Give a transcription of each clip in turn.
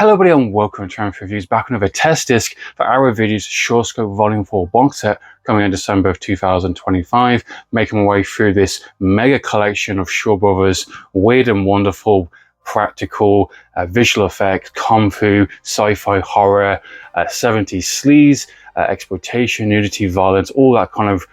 Hello everybody and welcome to Triumph Reviews, back on another test disc for our videos Shawscope Volume 4 box set coming in December of 2025, making my way through this mega collection of Shaw Brothers weird and wonderful practical visual effects, kung fu, sci-fi, horror, 70s sleaze, exploitation, nudity, violence, all that kind of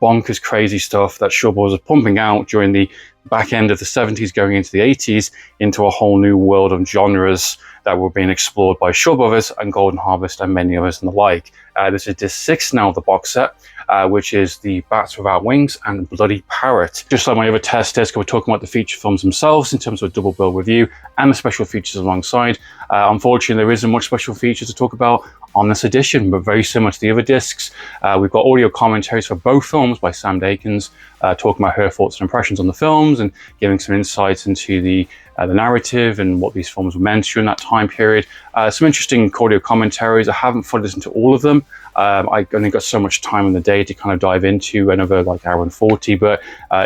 bonkers crazy stuff that Shaw Brothers are pumping out during the back end of the 70s going into the 80s into a whole new world of genres that were being explored by Shaw Brothers and Golden Harvest and many others and the like. This is disc 6 now of the box set, which is the Bats Without Wings and Bloody Parrot. Just like my other test disc, we're talking about the feature films themselves in terms of a double bill review and the special features alongside. Unfortunately, there isn't much special features to talk about on this edition, but very similar to the other discs. We've got audio commentaries for both films by Sam Dakins, talking about her thoughts and impressions on the films and giving some insights into the narrative and what these films were meant during that time period. Some interesting audio commentaries. I haven't fully listened to all of them. I only got so much time in the day to kind of dive into another like hour and 40, but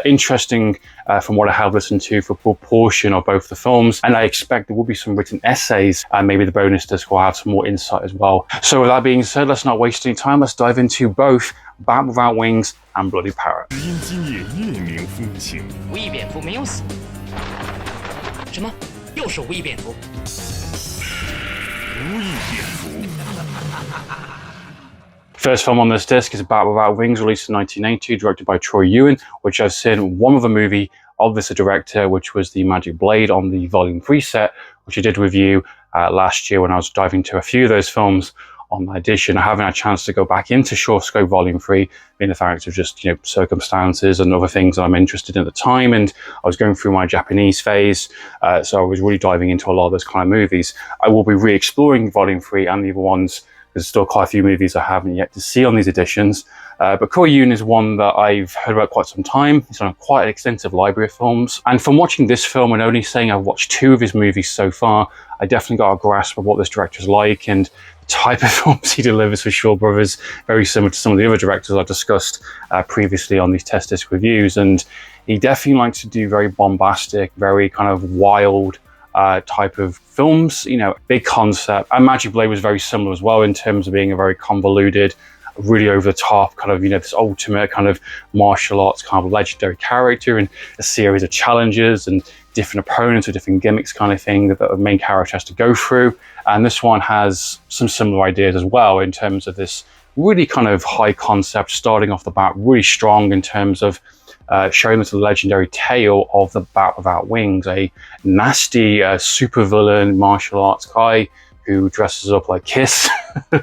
interesting from what I have listened to for a proportion of both the films. And I expect there will be some written essays and maybe the bonus disc will have some more insight as well. So with that being said, let's not waste any time. Let's dive into both Bat Without Wings and Bloody Parrot. 无翼蝙蝠没有死。什么？又是无翼蝙蝠？无翼蝙蝠。 First film on this disc is Bat Without Wings, released in 1980, directed by Troy Ewan, which I've seen one other movie of this director, which was the Magic Blade on the Volume 3 set, which I did review last year when I was diving into a few of those films on my edition. I haven't had a chance to go back into Shawscope Volume 3, being the fact of just, you know, circumstances and other things that I'm interested in at the time. And I was going through my Japanese phase, so I was really diving into a lot of those kind of movies. I will be re-exploring Volume 3 and the other ones. There's still quite a few movies I haven't yet to see on these editions. But Troy Ewan is one that I've heard about quite some time. He's on quite an extensive library of films. And from watching this film and only saying I've watched 2 of his movies so far, I definitely got a grasp of what this director's like and the type of films he delivers for Shaw Brothers, very similar to some of the other directors I've discussed previously on these test disc reviews. And he definitely likes to do very bombastic, very kind of wild, type of films, you know, big concept. And Magic Blade was very similar as well in terms of being a very convoluted, really over the top kind of, you know, this ultimate kind of martial arts kind of legendary character and a series of challenges and different opponents or different gimmicks kind of thing that the main character has to go through. And this one has some similar ideas as well in terms of this really kind of high concept, starting off the bat really strong in terms of showing us the legendary tale of the Bat Without Wings, a nasty supervillain martial arts guy who dresses up like Kiss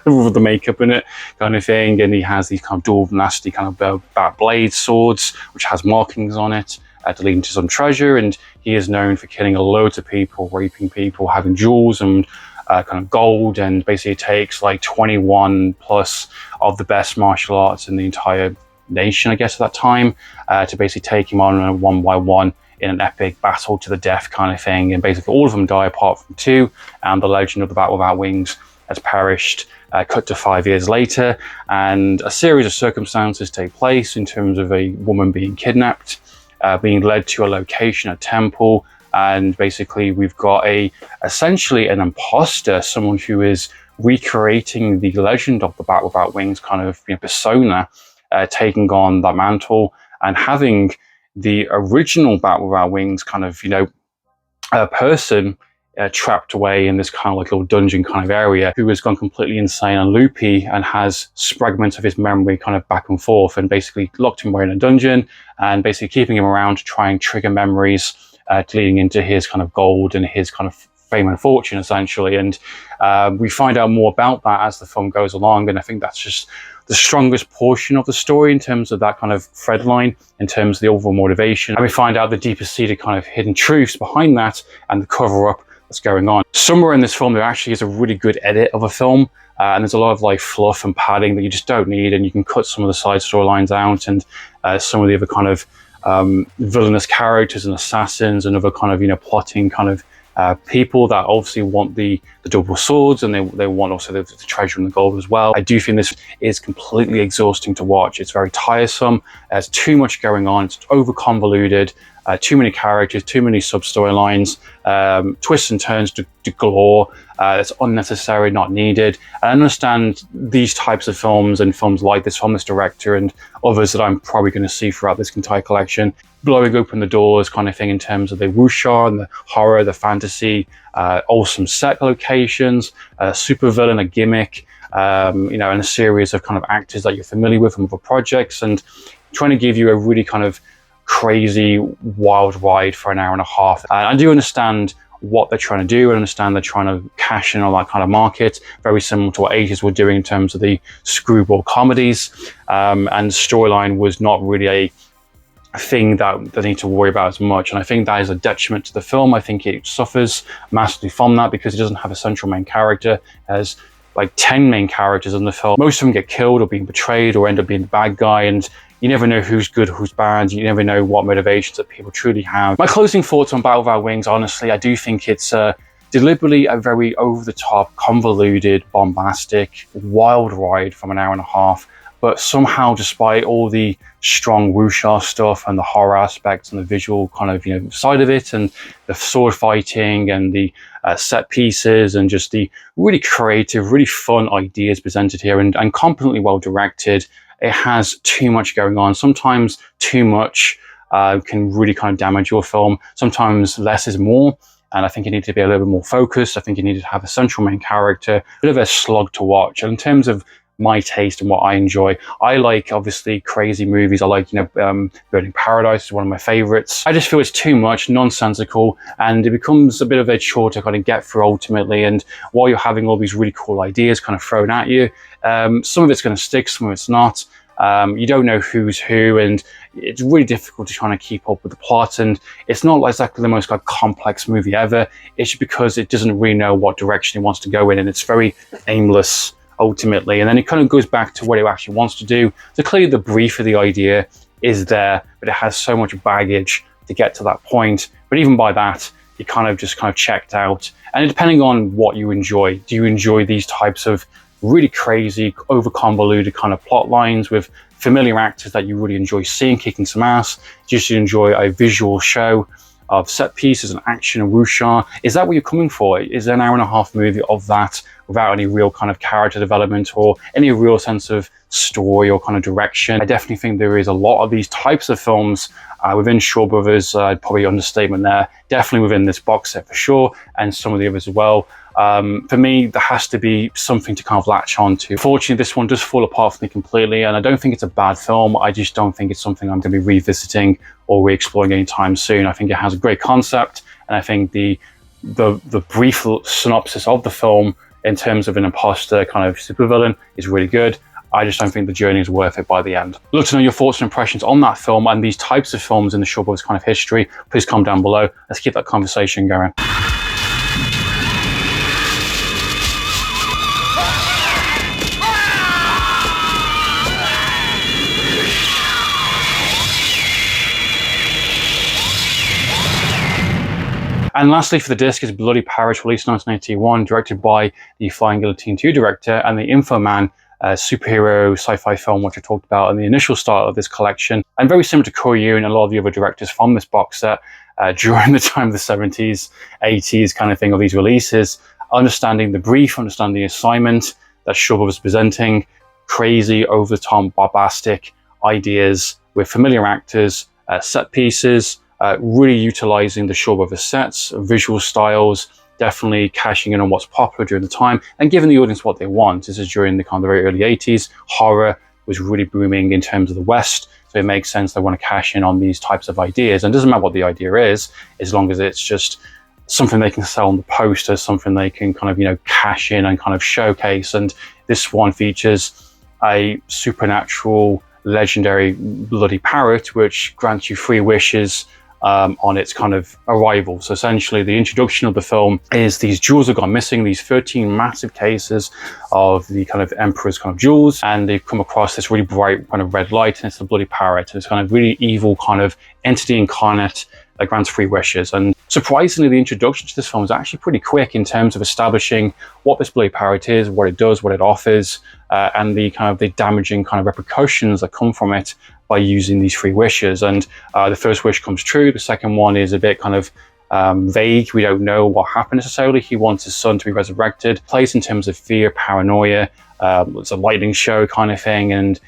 with the makeup in it kind of thing, and he has these kind of dual nasty kind of bat blade swords which has markings on it to lead into some treasure, and he is known for killing loads of people, raping people, having jewels and kind of gold, and basically takes like 21 plus of the best martial arts in the entire nation, I guess, at that time, to basically take him on one by one in an epic battle to the death kind of thing. And basically all of them die apart from 2, and the legend of the Bat Without Wings has perished. Cut to 5 years later, and a series of circumstances take place in terms of a woman being kidnapped, being led to a location, a temple, and basically we've got essentially an imposter, someone who is recreating the legend of the Bat Without Wings kind of, you know, persona, taking on that mantle and having the original Bat Without Wings kind of, you know, person trapped away in this kind of like little dungeon kind of area, who has gone completely insane and loopy and has fragments of his memory kind of back and forth, and basically locked him away in a dungeon and basically keeping him around to try and trigger memories leading into his kind of gold and his kind of fame and fortune essentially. And we find out more about that as the film goes along, and I think that's just the strongest portion of the story in terms of that kind of thread line, in terms of the overall motivation. And we find out the deeper seated kind of hidden truths behind that and the cover up that's going on. Somewhere in this film there actually is a really good edit of a film, and there's a lot of like fluff and padding that you just don't need, and you can cut some of the side storylines out and some of the other kind of villainous characters and assassins and other kind of, you know, plotting kind of people that obviously want the double swords, and they want also the treasure and the gold as well. I do think this is completely exhausting to watch. It's very tiresome. There's too much going on. It's over convoluted. too many characters, too many sub-storylines, twists and turns to galore. It's unnecessary, not needed. I understand these types of films and films like this from this director and others that I'm probably going to see throughout this entire collection, blowing open the doors kind of thing in terms of the wuxia and the horror, the fantasy, awesome set locations, supervillain, a gimmick, you know, and a series of kind of actors that you're familiar with from other projects, and trying to give you a really kind of crazy wild ride for an hour and a half. And I do understand what they're trying to do. I understand they're trying to cash in on that kind of market, very similar to what 80s were doing in terms of the screwball comedies. And storyline was not really a thing that they need to worry about as much, and I think that is a detriment to the film. I think it suffers massively from that because it doesn't have a central main character. As like 10 main characters in the film, most of them get killed or being betrayed or end up being the bad guy, and you never know who's good, who's bad. You never know what motivations that people truly have. My closing thoughts on Battle Without Wings, honestly, I do think it's deliberately a very over-the-top, convoluted, bombastic, wild ride from an hour and a half. But somehow, despite all the strong wuxia stuff and the horror aspects and the visual kind of, you know, side of it, and the sword fighting and the set pieces and just the really creative, really fun ideas presented here and competently well directed, it has too much going on. Sometimes too much can really kind of damage your film. Sometimes less is more. And I think it needed to be a little bit more focused. I think it needed to have a central main character, a bit of a slog to watch. And in terms of my taste and what I enjoy, I like obviously crazy movies. I like, you know, Burning Paradise is one of my favorites. I just feel it's too much, nonsensical, and it becomes a bit of a chore to kind of get through ultimately. And while you're having all these really cool ideas kind of thrown at you, some of it's going to stick, some of it's not. You don't know who's who, and it's really difficult to try and keep up with the plot. And it's not exactly the most like complex movie ever. It's just because it doesn't really know what direction it wants to go in, and it's very aimless ultimately. And then it kind of goes back to what it actually wants to do. So clearly the brief of the idea is there, but it has so much baggage to get to that point. But even by that, you kind of checked out. And depending on what you enjoy, do you enjoy these types of really crazy, over convoluted kind of plot lines with familiar actors that you really enjoy seeing kicking some ass? Do you enjoy a visual show of set pieces and action and wuxia? Is that what you're coming for? Is there an hour and a half movie of that without any real kind of character development or any real sense of story or kind of direction? I definitely think there is a lot of these types of films within Shaw Brothers, probably understatement there, definitely within this box set for sure, and some of the others as well. For me, there has to be something to kind of latch on to. Fortunately, this one does fall apart for me completely, and I don't think it's a bad film. I just don't think it's something I'm going to be revisiting or re-exploring anytime soon. I think it has a great concept, and I think the brief synopsis of the film in terms of an imposter kind of supervillain is really good. I just don't think the journey is worth it by the end. I'd love to know your thoughts and impressions on that film and these types of films in the Shaw Brothers kind of history. Please comment down below. Let's keep that conversation going. And lastly for the disc is Bloody Parrot, released in 1981, directed by the Flying Guillotine 2 director and the Info Man superhero sci-fi film, which I talked about in the initial start of this collection. And very similar to Koryu and a lot of the other directors from this box set during the time of the 70s, 80s kind of thing of these releases, understanding the brief, understanding the assignment that Shaw was presenting, crazy, over-the-top, bombastic ideas with familiar actors, set pieces, really utilizing the Shaw Brothers sets, visual styles, definitely cashing in on what's popular during the time and giving the audience what they want. This is during the kind of the very early 80s. Horror was really booming in terms of the West, so it makes sense they want to cash in on these types of ideas. And it doesn't matter what the idea is, as long as it's just something they can sell on the poster, something they can kind of, you know, cash in and kind of showcase. And this one features a supernatural, legendary bloody parrot, which grants you 3 wishes on its kind of arrival. So essentially the introduction of the film is these jewels have gone missing, these 13 massive cases of the kind of Emperor's kind of jewels, and they've come across this really bright kind of red light, and it's the bloody parrot. And it's kind of really evil kind of entity incarnate, that grants 3 wishes. And surprisingly, the introduction to this film is actually pretty quick in terms of establishing what this Bloody Parrot is, what it does, what it offers, and the kind of the damaging kind of repercussions that come from it by using these 3 wishes. And the first wish comes true. The second one is a bit kind of vague. We don't know what happened necessarily. He wants his son to be resurrected. Plays in terms of fear, paranoia. It's a lightning show kind of thing, and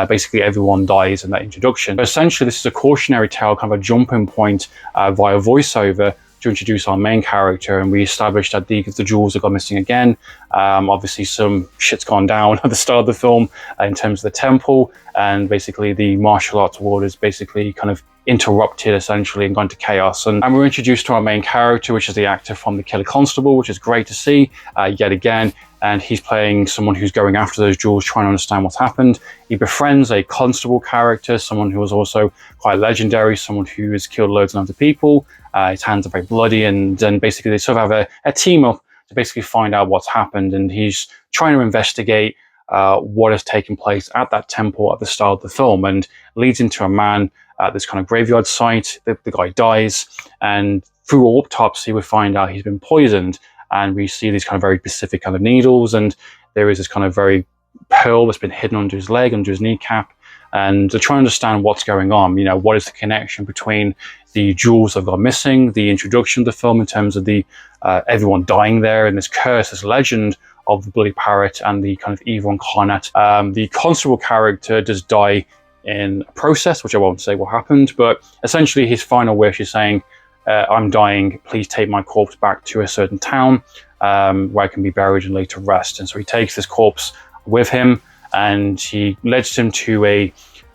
basically everyone dies in that introduction. But essentially, this is a cautionary tale, kind of a jumping point via voiceover to introduce our main character, and we established that the jewels have gone missing again. Obviously, some shit's gone down at the start of the film in terms of the temple, and basically the martial arts world is basically kind of interrupted essentially and gone to chaos. And we're introduced to our main character, which is the actor from The Killer Constable, which is great to see yet again. And he's playing someone who's going after those jewels, trying to understand what's happened. He befriends a constable character, someone who was also quite legendary, someone who has killed loads and loads of people. His hands are very bloody, and then basically they sort of have a team up to basically find out what's happened. And he's trying to investigate what has taken place at that temple at the start of the film, and leads into a man at this kind of graveyard site. The guy dies, and through autopsy we find out he's been poisoned. And we see these kind of very specific kind of needles, and there is this kind of very pearl that's been hidden under his leg, under his kneecap. And to try and understand what's going on, you know, what is the connection between the jewels that have gone missing, the introduction of the film in terms of the everyone dying there, and this curse, this legend of the Bloody Parrot and the kind of evil incarnate. The constable character does die in a process, which I won't say what happened, but essentially his final wish is saying, I'm dying, please take my corpse back to a certain town where I can be buried and laid to rest. And so he takes this corpse with him, and he leads him to a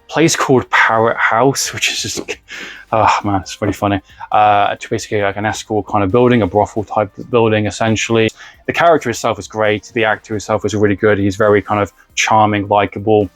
place called Parrot House, which is just like, oh man, it's pretty funny. To basically like an escort kind of building, a brothel type building essentially. The character itself is great, the actor himself is really good, he's very kind of charming, likable,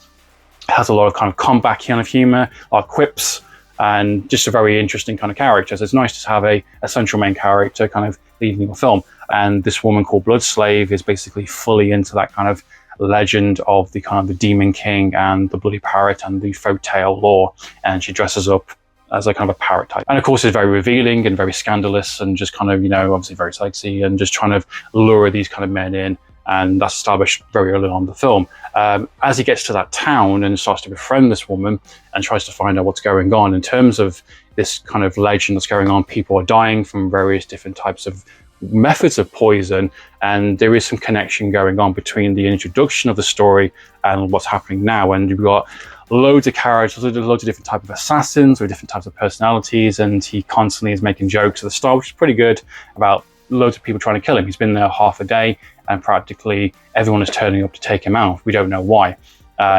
has a lot of kind of comeback kind of humor, a lot of quips, and just a very interesting kind of character. So it's nice to have a central main character kind of leading the film. And this woman called Bloodslave is basically fully into that kind of legend of the kind of the Demon King and the Bloody Parrot and the folk tale lore. And she dresses up as a kind of a parrot type. And of course it's very revealing and very scandalous and just kind of, you know, obviously very sexy and just trying to lure these kind of men in. And that's established very early on in the film. As he gets to that town and starts to befriend this woman and tries to find out what's going on, in terms of this kind of legend that's going on, people are dying from various different types of methods of poison, and there is some connection going on between the introduction of the story and what's happening now. And you've got loads of characters, loads of different types of assassins with different types of personalities, and he constantly is making jokes at the start, which is pretty good, about loads of people trying to kill him. He's been there half a day, and practically everyone is turning up to take him out. We don't know why.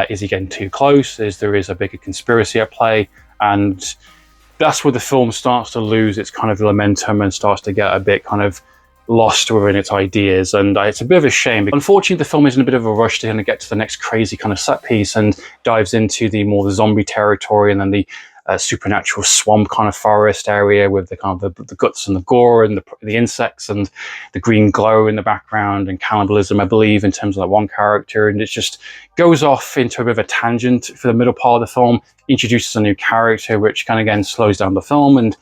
Is he getting too close? There is a bigger conspiracy at play? And that's where the film starts to lose its kind of momentum and starts to get a bit kind of lost within its ideas. And it's a bit of a shame. Unfortunately, the film is in a bit of a rush to kind of get to the next crazy kind of set piece and dives into the more the zombie territory, and then the supernatural swamp kind of forest area with the kind of the guts and the gore and the insects and the green glow in the background and cannibalism, I believe, in terms of that one character. And it just goes off into a bit of a tangent for the middle part of the film, introduces a new character, which kind of again slows down the film and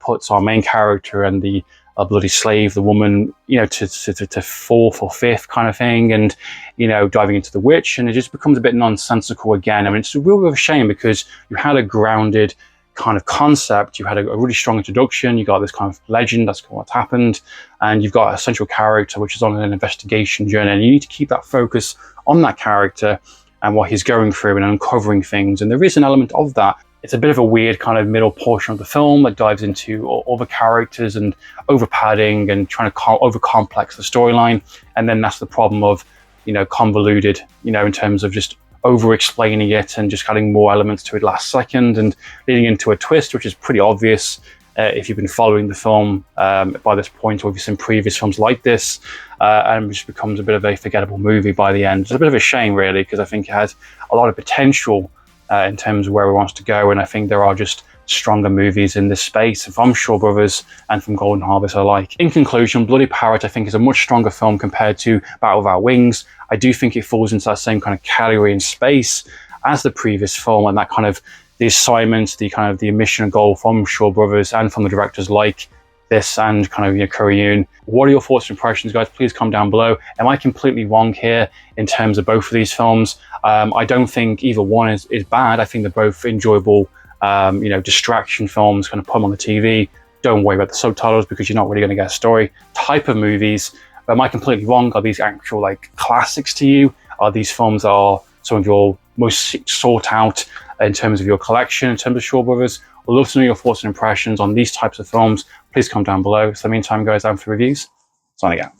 puts our main character and the bloody slave, the woman, you know, to fourth or fifth kind of thing, and, you know, diving into the witch, and it just becomes a bit nonsensical again. I mean, it's a real bit of a shame because you had a grounded kind of concept, you had a really strong introduction, you got this kind of legend, that's what's happened, and you've got a central character which is on an investigation journey, and you need to keep that focus on that character and what he's going through and uncovering things. And there is an element of that. It's a bit of a weird kind of middle portion of the film that dives into other characters and over padding and trying to over complex the storyline. And then that's the problem of, you know, convoluted, you know, in terms of just over explaining it and just adding more elements to it last second and leading into a twist, which is pretty obvious if you've been following the film by this point, or if you've seen previous films like this, and it just becomes a bit of a forgettable movie by the end. It's a bit of a shame, really, because I think it has a lot of potential in terms of where it wants to go, and I think there are just stronger movies in this space from Shaw Brothers and from Golden Harvest alike. In conclusion, Bloody Parrot I think is a much stronger film compared to Battle Without Wings. I do think it falls into that same kind of category and space as the previous film, and that kind of the assignment, the kind of the mission and goal from Shaw Brothers and from the directors like this and kind of, you know, Korean. What are your thoughts and impressions, guys? Please comment down below. Am I completely wrong here in terms of both of these films? I don't think either one is bad. I think they're both enjoyable, you know, distraction films, kind of put them on the TV. Don't worry about the subtitles because you're not really going to get a story type of movies. But am I completely wrong? Are these actual like classics to you? Are these films are some of your most sought out in terms of your collection, in terms of Shaw Brothers? I'd love to know your thoughts and impressions on these types of films. Please comment down below. So in the meantime, guys, I'm for reviews. Signing out.